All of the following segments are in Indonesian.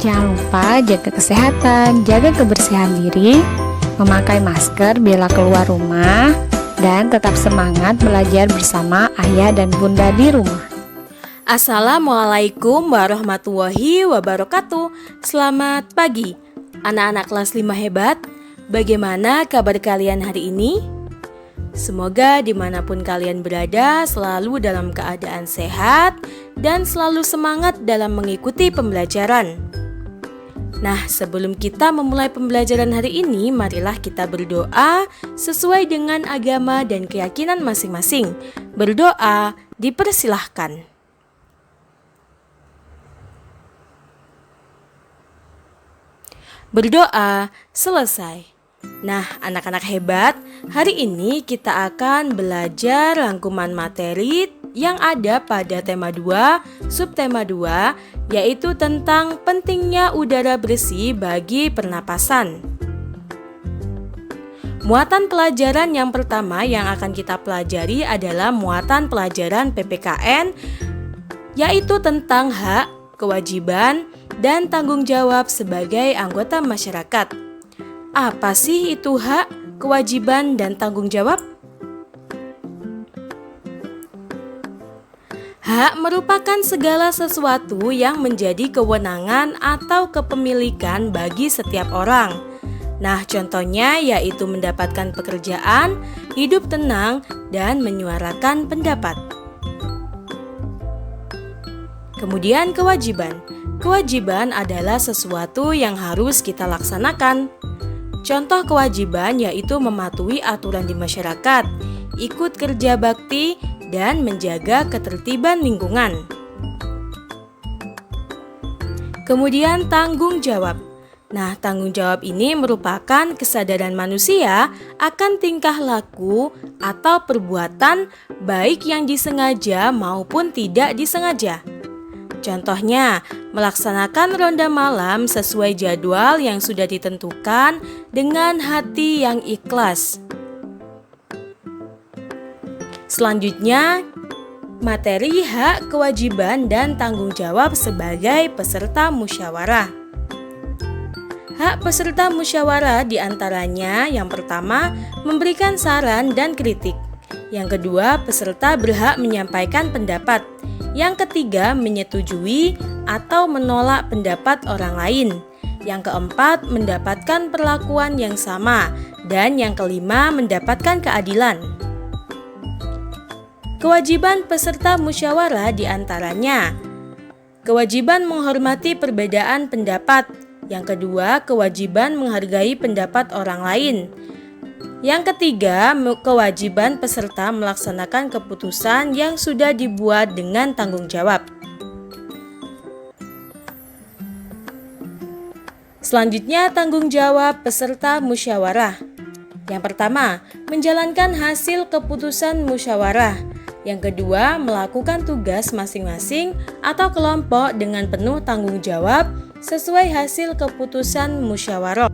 Jangan lupa jaga kesehatan, jaga kebersihan diri, memakai masker bila keluar rumah, dan tetap semangat belajar bersama ayah dan bunda di rumah. Assalamualaikum warahmatullahi wabarakatuh. Selamat pagi anak-anak kelas 5 hebat. Bagaimana kabar kalian hari ini? Semoga dimanapun kalian berada selalu dalam keadaan sehat dan selalu semangat dalam mengikuti pembelajaran. Nah, sebelum kita memulai pembelajaran hari ini, marilah kita berdoa sesuai dengan agama dan keyakinan masing-masing. Berdoa dipersilahkan. Berdoa selesai. Nah, anak-anak hebat, hari ini kita akan belajar rangkuman materi yang ada pada tema 2, subtema 2, yaitu tentang pentingnya udara bersih bagi pernapasan. Muatan pelajaran yang pertama yang akan kita pelajari adalah muatan pelajaran PPKN, yaitu tentang hak, kewajiban, dan tanggung jawab sebagai anggota masyarakat. Apa sih itu hak, kewajiban, dan tanggung jawab? Hak merupakan segala sesuatu yang menjadi kewenangan atau kepemilikan bagi setiap orang. Nah, contohnya yaitu mendapatkan pekerjaan, hidup tenang, dan menyuarakan pendapat. Kemudian kewajiban. Kewajiban adalah sesuatu yang harus kita laksanakan. Contoh kewajiban yaitu mematuhi aturan di masyarakat, ikut kerja bakti, dan menjaga ketertiban lingkungan. Kemudian tanggung jawab. Nah, tanggung jawab ini merupakan kesadaran manusia akan tingkah laku atau perbuatan baik yang disengaja maupun tidak disengaja. Contohnya, melaksanakan ronda malam sesuai jadwal yang sudah ditentukan dengan hati yang ikhlas. Selanjutnya, materi hak, kewajiban, dan tanggung jawab sebagai peserta musyawarah. Hak peserta musyawarah diantaranya yang pertama, memberikan saran dan kritik. Yang kedua, peserta berhak menyampaikan pendapat. Yang ketiga, menyetujui atau menolak pendapat orang lain. Yang keempat, mendapatkan perlakuan yang sama. Dan yang kelima, mendapatkan keadilan. Kewajiban peserta musyawarah diantaranya kewajiban menghormati perbedaan pendapat. Yang kedua, kewajiban menghargai pendapat orang lain. Yang ketiga, kewajiban peserta melaksanakan keputusan yang sudah dibuat dengan tanggung jawab. Selanjutnya, tanggung jawab peserta musyawarah. Yang pertama, menjalankan hasil keputusan musyawarah. Yang kedua, melakukan tugas masing-masing atau kelompok dengan penuh tanggung jawab sesuai hasil keputusan musyawarah.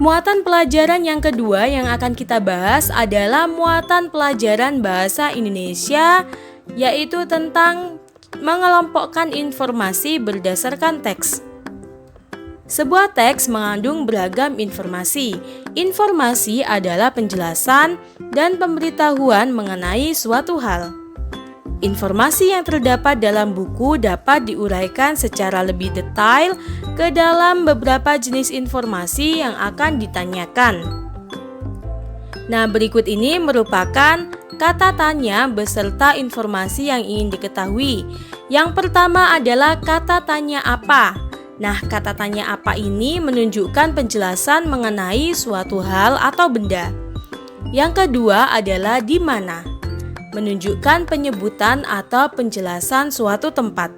Muatan pelajaran yang kedua yang akan kita bahas adalah muatan pelajaran bahasa Indonesia, yaitu tentang mengelompokkan informasi berdasarkan teks. Sebuah teks mengandung beragam informasi. Informasi adalah penjelasan dan pemberitahuan mengenai suatu hal. Informasi yang terdapat dalam buku dapat diuraikan secara lebih detail ke dalam beberapa jenis informasi yang akan ditanyakan. Nah, berikut ini merupakan kata tanya beserta informasi yang ingin diketahui. Yang pertama adalah kata tanya apa. Nah, kata tanya apa ini menunjukkan penjelasan mengenai suatu hal atau benda. Yang kedua adalah di mana, menunjukkan penyebutan atau penjelasan suatu tempat.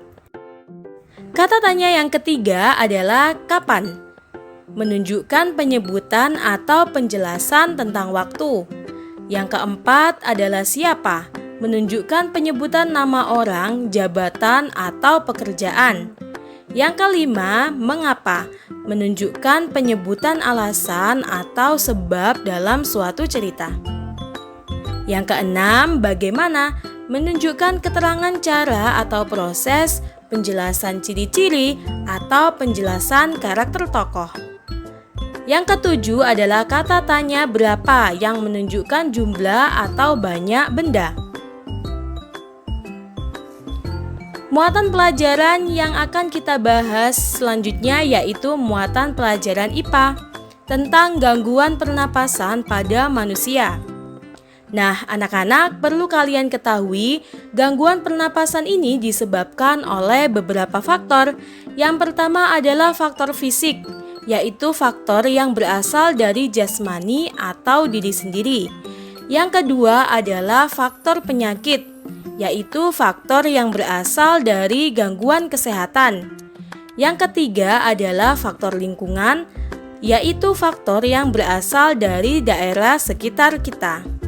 Kata tanya yang ketiga adalah kapan, menunjukkan penyebutan atau penjelasan tentang waktu. Yang keempat adalah siapa, menunjukkan penyebutan nama orang, jabatan, atau pekerjaan. Yang kelima, mengapa, menunjukkan penyebutan alasan atau sebab dalam suatu cerita. Yang keenam, bagaimana, menunjukkan keterangan cara atau proses penjelasan ciri-ciri, atau penjelasan karakter tokoh. Yang ketujuh adalah kata tanya berapa yang menunjukkan jumlah atau banyak benda. Muatan pelajaran yang akan kita bahas selanjutnya yaitu muatan pelajaran IPA tentang gangguan pernapasan pada manusia. Nah, anak-anak perlu kalian ketahui gangguan pernapasan ini disebabkan oleh beberapa faktor. Yang pertama adalah faktor fisik, yaitu faktor yang berasal dari jasmani atau diri sendiri. Yang kedua adalah faktor penyakit, yaitu faktor yang berasal dari gangguan kesehatan. Yang ketiga adalah faktor lingkungan, yaitu faktor yang berasal dari daerah sekitar kita.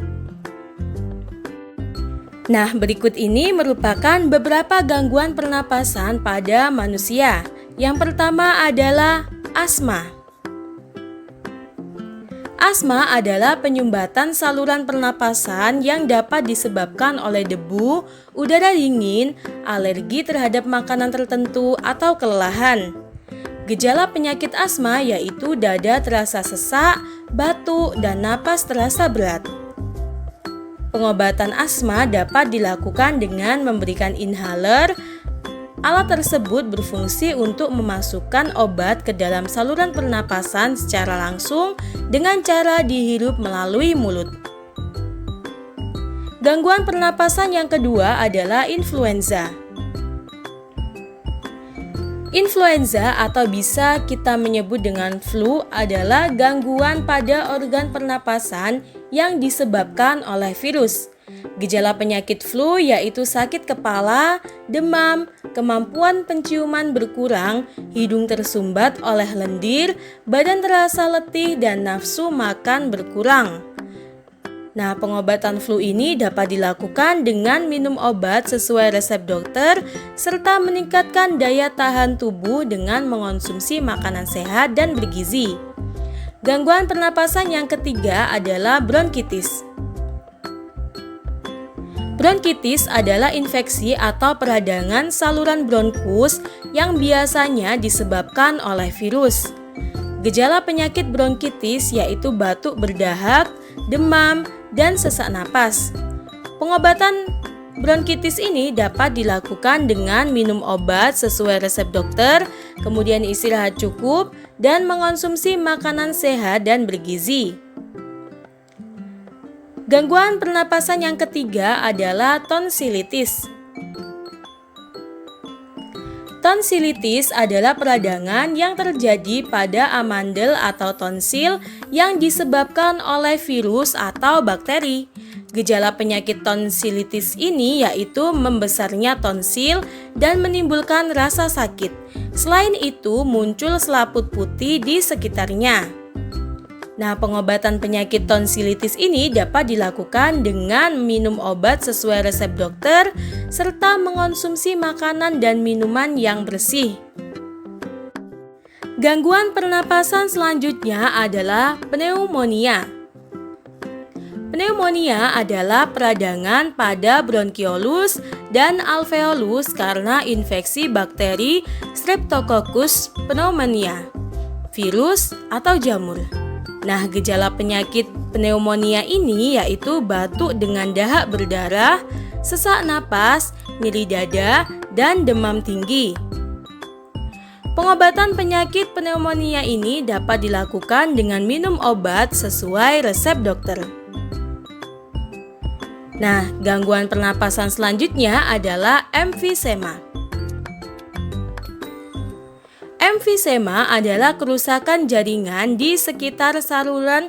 Nah, berikut ini merupakan beberapa gangguan pernapasan pada manusia. Yang pertama adalah asma. Asma adalah penyumbatan saluran pernapasan yang dapat disebabkan oleh debu, udara dingin, alergi terhadap makanan tertentu, atau kelelahan. Gejala penyakit asma yaitu dada terasa sesak, batuk, dan napas terasa berat. Pengobatan asma dapat dilakukan dengan memberikan inhaler. Alat tersebut berfungsi untuk memasukkan obat ke dalam saluran pernapasan secara langsung dengan cara dihirup melalui mulut. Gangguan pernapasan yang kedua adalah influenza. Influenza atau bisa kita menyebut dengan flu adalah gangguan pada organ pernapasan yang disebabkan oleh virus. Gejala penyakit flu yaitu sakit kepala, demam, kemampuan penciuman berkurang, hidung tersumbat oleh lendir, badan terasa letih, dan nafsu makan berkurang. Nah, pengobatan flu ini dapat dilakukan dengan minum obat sesuai resep dokter, serta meningkatkan daya tahan tubuh dengan mengonsumsi makanan sehat dan bergizi. Gangguan pernapasan yang ketiga adalah bronkitis. Bronkitis adalah infeksi atau peradangan saluran bronkus yang biasanya disebabkan oleh virus. Gejala penyakit bronkitis yaitu batuk berdahak, demam, dan sesak napas. Pengobatan bronkitis ini dapat dilakukan dengan minum obat sesuai resep dokter, kemudian istirahat cukup, dan mengonsumsi makanan sehat dan bergizi. Gangguan pernapasan yang ketiga adalah tonsilitis. Tonsilitis adalah peradangan yang terjadi pada amandel atau tonsil yang disebabkan oleh virus atau bakteri. Gejala penyakit tonsilitis ini yaitu membesarnya tonsil dan menimbulkan rasa sakit. Selain itu, muncul selaput putih di sekitarnya. Nah, pengobatan penyakit tonsilitis ini dapat dilakukan dengan minum obat sesuai resep dokter serta mengonsumsi makanan dan minuman yang bersih. Gangguan pernapasan selanjutnya adalah pneumonia. Pneumonia adalah peradangan pada bronkiolus dan alveolus karena infeksi bakteri Streptococcus pneumoniae, virus atau jamur. Nah, gejala penyakit pneumonia ini yaitu batuk dengan dahak berdarah, sesak napas, nyeri dada, dan demam tinggi. Pengobatan penyakit pneumonia ini dapat dilakukan dengan minum obat sesuai resep dokter. Nah, gangguan pernapasan selanjutnya adalah emfisema. Emfisema adalah kerusakan jaringan di sekitar saluran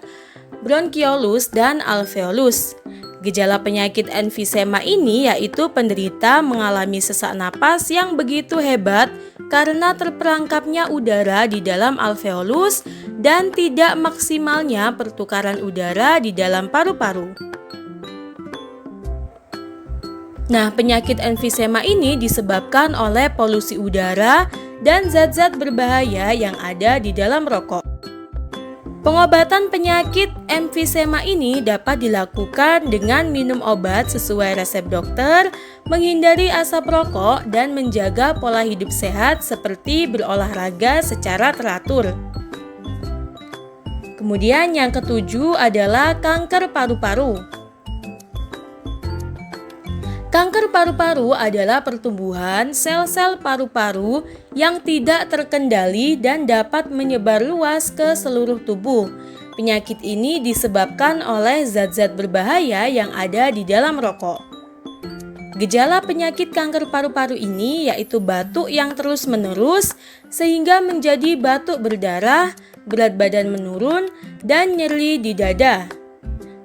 bronkiolus dan alveolus. Gejala penyakit emfisema ini yaitu penderita mengalami sesak napas yang begitu hebat karena terperangkapnya udara di dalam alveolus dan tidak maksimalnya pertukaran udara di dalam paru-paru. Nah, penyakit emfisema ini disebabkan oleh polusi udara dan zat-zat berbahaya yang ada di dalam rokok. Pengobatan penyakit emfisema ini dapat dilakukan dengan minum obat sesuai resep dokter, menghindari asap rokok, dan menjaga pola hidup sehat seperti berolahraga secara teratur. Kemudian yang ketujuh adalah kanker paru-paru. Kanker paru-paru adalah pertumbuhan sel-sel paru-paru yang tidak terkendali dan dapat menyebar luas ke seluruh tubuh. Penyakit ini disebabkan oleh zat-zat berbahaya yang ada di dalam rokok. Gejala penyakit kanker paru-paru ini yaitu batuk yang terus-menerus sehingga menjadi batuk berdarah, berat badan menurun, dan nyeri di dada.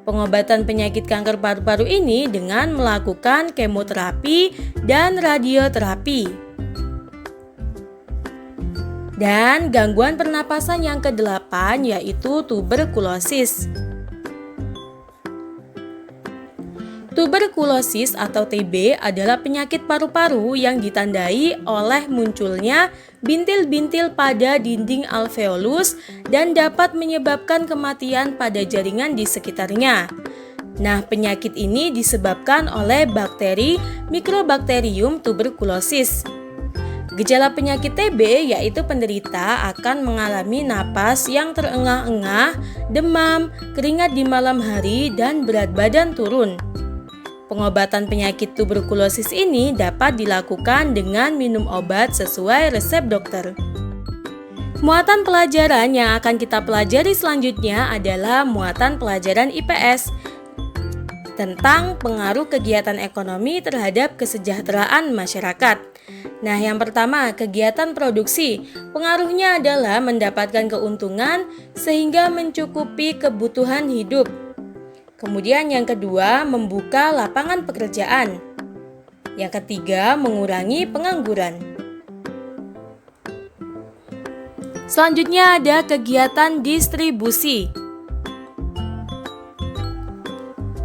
Pengobatan penyakit kanker paru-paru ini dengan melakukan kemoterapi dan radioterapi. Dan gangguan pernapasan yang ke-8 yaitu tuberkulosis. Tuberkulosis atau TB adalah penyakit paru-paru yang ditandai oleh munculnya bintil-bintil pada dinding alveolus dan dapat menyebabkan kematian pada jaringan di sekitarnya. Nah, penyakit ini disebabkan oleh bakteri Mycobacterium tuberculosis. Gejala penyakit TB yaitu penderita akan mengalami napas yang terengah-engah, demam, keringat di malam hari, dan berat badan turun. Pengobatan penyakit tuberkulosis ini dapat dilakukan dengan minum obat sesuai resep dokter. Muatan pelajaran yang akan kita pelajari selanjutnya adalah muatan pelajaran IPS tentang pengaruh kegiatan ekonomi terhadap kesejahteraan masyarakat. Nah, yang pertama, kegiatan produksi. Pengaruhnya adalah mendapatkan keuntungan sehingga mencukupi kebutuhan hidup. Kemudian yang kedua, membuka lapangan pekerjaan. Yang ketiga, mengurangi pengangguran. Selanjutnya ada kegiatan distribusi.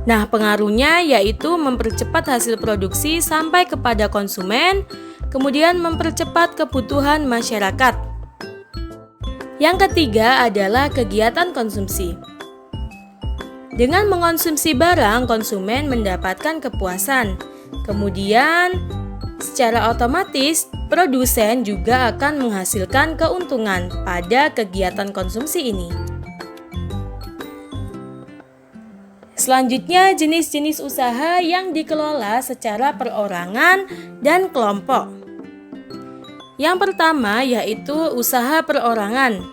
Nah, pengaruhnya yaitu mempercepat hasil produksi sampai kepada konsumen, kemudian mempercepat kebutuhan masyarakat. Yang ketiga adalah kegiatan konsumsi. Dengan mengonsumsi barang, konsumen mendapatkan kepuasan. Kemudian, secara otomatis, produsen juga akan menghasilkan keuntungan pada kegiatan konsumsi ini. Selanjutnya, jenis-jenis usaha yang dikelola secara perorangan dan kelompok. Yang pertama yaitu usaha perorangan.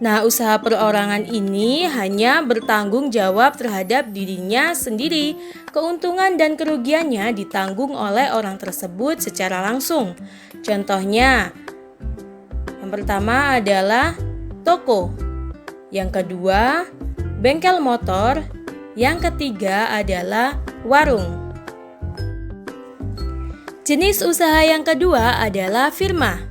Nah, usaha perorangan ini hanya bertanggung jawab terhadap dirinya sendiri. Keuntungan dan kerugiannya ditanggung oleh orang tersebut secara langsung. Contohnya, yang pertama adalah toko. Yang kedua, bengkel motor. Yang ketiga adalah warung. Jenis usaha yang kedua adalah firma.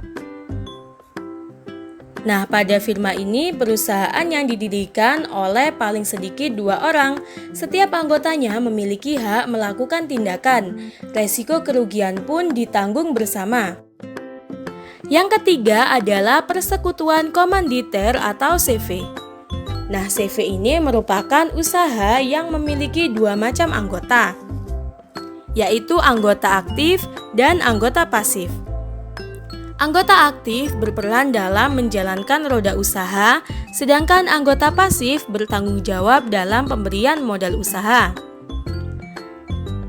Nah, pada firma ini perusahaan yang didirikan oleh paling sedikit 2 orang. Setiap anggotanya memiliki hak melakukan tindakan. Resiko kerugian pun ditanggung bersama. Yang ketiga adalah persekutuan komanditer atau CV. Nah, CV ini merupakan usaha yang memiliki 2 macam anggota, yaitu anggota aktif dan anggota pasif. Anggota aktif berperan dalam menjalankan roda usaha, sedangkan anggota pasif bertanggung jawab dalam pemberian modal usaha.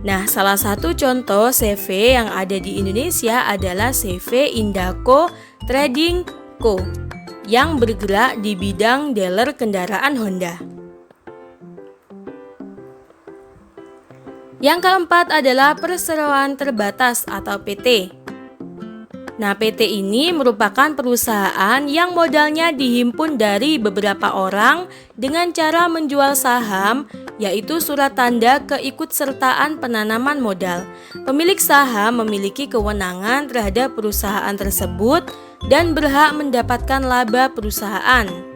Nah, salah satu contoh CV yang ada di Indonesia adalah CV Indaco Trading Co. yang bergerak di bidang dealer kendaraan Honda. Yang keempat adalah perseroan terbatas atau PT. Nah, PT ini merupakan perusahaan yang modalnya dihimpun dari beberapa orang dengan cara menjual saham, yaitu surat tanda keikutsertaan penanaman modal. Pemilik saham memiliki kewenangan terhadap perusahaan tersebut dan berhak mendapatkan laba perusahaan.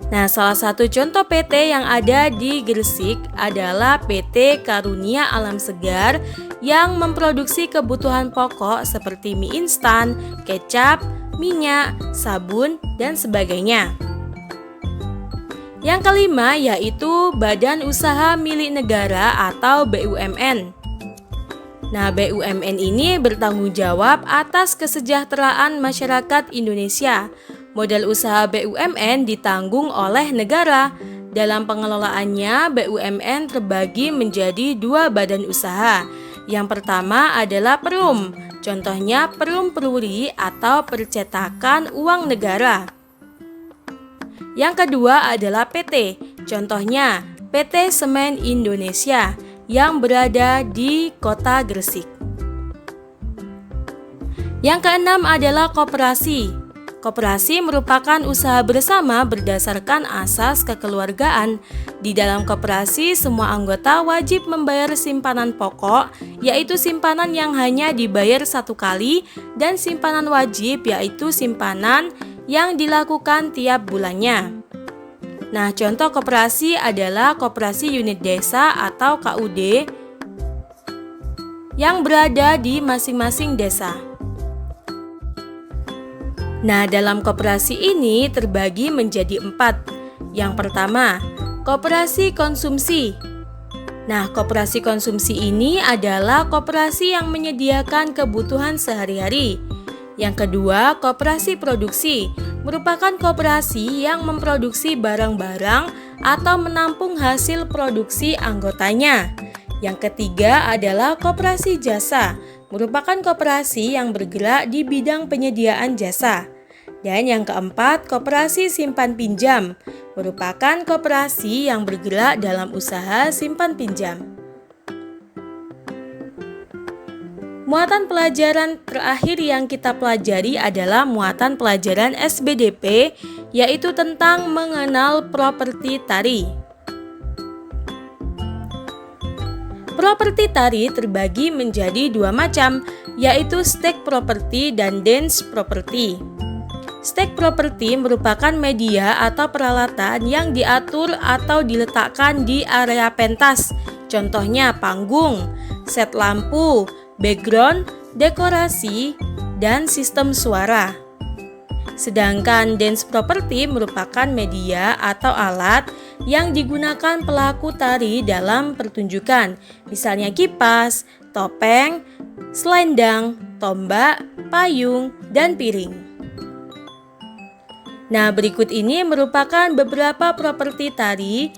Nah, salah satu contoh PT yang ada di Gresik adalah PT Karunia Alam Segar yang memproduksi kebutuhan pokok seperti mie instan, kecap, minyak, sabun, dan sebagainya. Yang kelima yaitu Badan Usaha Milik Negara atau BUMN. Nah, BUMN ini bertanggung jawab atas kesejahteraan masyarakat Indonesia. Modal usaha BUMN ditanggung oleh negara. Dalam pengelolaannya, BUMN terbagi menjadi 2 badan usaha. Yang pertama adalah Perum, contohnya Perum Peruri atau percetakan uang negara. Yang kedua adalah PT, contohnya PT Semen Indonesia yang berada di Kota Gresik. Yang keenam adalah koperasi. Koperasi merupakan usaha bersama berdasarkan asas kekeluargaan. Di dalam koperasi, semua anggota wajib membayar simpanan pokok, yaitu simpanan yang hanya dibayar 1 kali, dan simpanan wajib, yaitu simpanan yang dilakukan tiap bulannya. Nah, contoh koperasi adalah Koperasi Unit Desa atau KUD yang berada di masing-masing desa. Nah, dalam koperasi ini terbagi menjadi 4. Yang pertama, koperasi konsumsi. Nah, koperasi konsumsi ini adalah koperasi yang menyediakan kebutuhan sehari-hari. Yang kedua, koperasi produksi merupakan koperasi yang memproduksi barang-barang atau menampung hasil produksi anggotanya. Yang ketiga adalah koperasi jasa, merupakan koperasi yang bergerak di bidang penyediaan jasa. Dan yang keempat, koperasi simpan pinjam, merupakan koperasi yang bergerak dalam usaha simpan pinjam. Muatan pelajaran terakhir yang kita pelajari adalah muatan pelajaran SBDP, yaitu tentang mengenal properti tari. Properti tari terbagi menjadi 2 macam, yaitu stake property dan dance property. Stake property merupakan media atau peralatan yang diatur atau diletakkan di area pentas, contohnya panggung, set lampu, background, dekorasi, dan sistem suara. Sedangkan dance property merupakan media atau alat yang digunakan pelaku tari dalam pertunjukan, misalnya kipas, topeng, selendang, tombak, payung, dan piring. Nah, berikut ini merupakan beberapa properti tari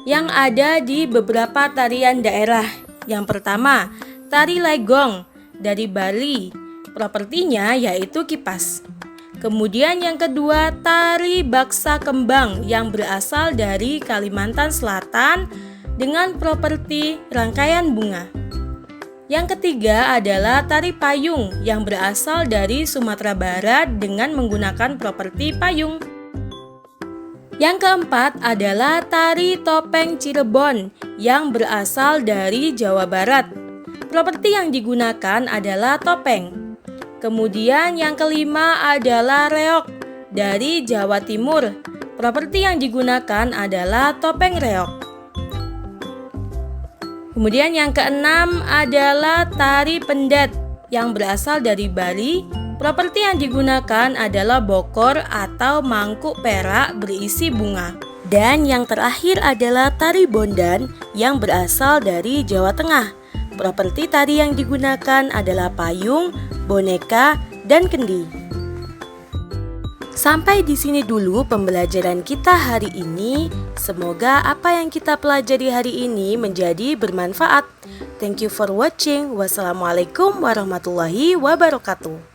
yang ada di beberapa tarian daerah. Yang pertama, Tari Legong dari Bali, propertinya yaitu kipas. Kemudian yang kedua, Tari Baksa Kembang yang berasal dari Kalimantan Selatan dengan properti rangkaian bunga. Yang ketiga adalah Tari Payung yang berasal dari Sumatera Barat dengan menggunakan properti payung. Yang keempat adalah Tari Topeng Cirebon yang berasal dari Jawa Barat. Properti yang digunakan adalah topeng. Kemudian yang kelima adalah reog dari Jawa Timur. Properti yang digunakan adalah topeng reog. Kemudian yang keenam adalah Tari Pendet yang berasal dari Bali. Properti yang digunakan adalah bokor atau mangkuk perak berisi bunga. Dan yang terakhir adalah Tari Bondan yang berasal dari Jawa Tengah. Properti tari yang digunakan adalah payung, boneka, dan kendi. Sampai di sini dulu pembelajaran kita hari ini. Semoga apa yang kita pelajari hari ini menjadi bermanfaat. Thank you for watching. Wassalamualaikum warahmatullahi wabarakatuh.